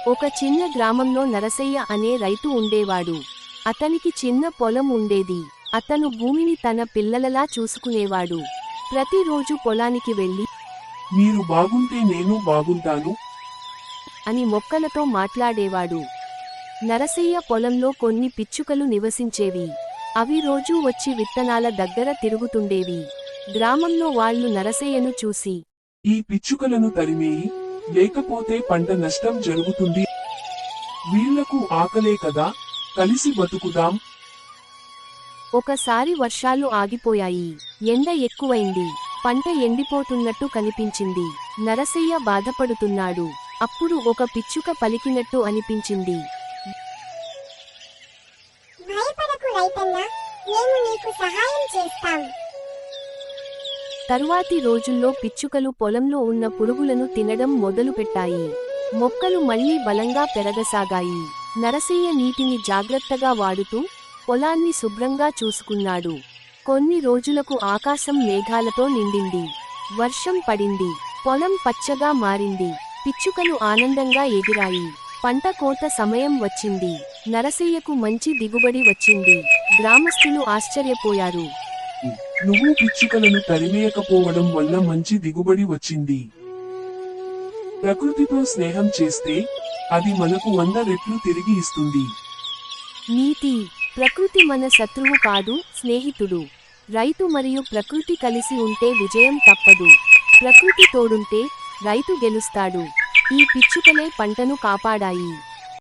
ఒక చిన్న గ్రామంలో నరసయ్య అనే రైతు ఉండేవాడు. అతనికి చిన్న పొలం ఉండేది. అతను భూమిని తన పిల్లలలా చూసుకునేవాడు. ప్రతిరోజు పొలానికి వెళ్లి మీరు బాగుంటే నేను బాగుంటాను అని మొక్కలతో మాట్లాడేవాడు. నరసయ్య పొలంలో కొన్ని పిచ్చుకలు నివసించేవి. అవి రోజూ వచ్చి విత్తనాల దగ్గర తిరుగుతుండేవి. గ్రామంలో వాళ్ళు నరసయ్యను చూసి, ఈ పిచ్చుకలను తరిమేయి, లేకపోతే పంట నష్టం జరుగుతుంది. వీళ్లకు ఆకలే కదా, కలిసి బతుకుదాం. ఒకసారి వర్షాలు ఆగిపోయాయి. ఎండ ఎక్కువైంది. పంట ఎండిపోతున్నట్టు కనిపించింది. నరసయ్య బాధపడుతున్నాడు. అప్పుడు ఒక పిచ్చుక పలికినట్టు అనిపించింది. భయపడకు రైతన్నా, మేము నీకు సహాయం చేస్తాం. తరువాతి రోజుల్లో పిచ్చుకలు పొలంలో ఉన్న పురుగులను తినడం మొదలుపెట్టాయి. మొక్కలు మళ్లీ బలంగా పెరగసాగాయి. నరసయ్య నీటిని జాగ్రత్తగా వాడుతూ పొలాన్ని శుభ్రంగా చూసుకున్నాడు. కొన్ని రోజులకు ఆకాశం మేఘాలతో నిండింది. వర్షం పడింది. పొలం పచ్చగా మారింది. పిచ్చుకలు ఆనందంగా ఎగిరాయి. పంట కోత సమయం వచ్చింది. నరసయ్యకు మంచి దిగుబడి వచ్చింది. గ్రామస్తులు ఆశ్చర్యపోయారు. నువ్వు పిచ్చుకలను తరిమేయకపోవడం వల్ల మంచి దిగుబడి వచ్చింది. ప్రకృతితో స్నేహం చేస్తే అది మనకు 100 రెట్లు తిరిగి ఇస్తుంది. నీతి: ప్రకృతి మన శత్రువు కాదు, స్నేహితుడు. రైతు మరియు ప్రకృతి కలిసి ఉంటే విజయం తప్పదు. ప్రకృతి తోడుంటే రైతు గెలుస్తాడు. ఈ పిచ్చుకలే పంటను కాపాడాయి.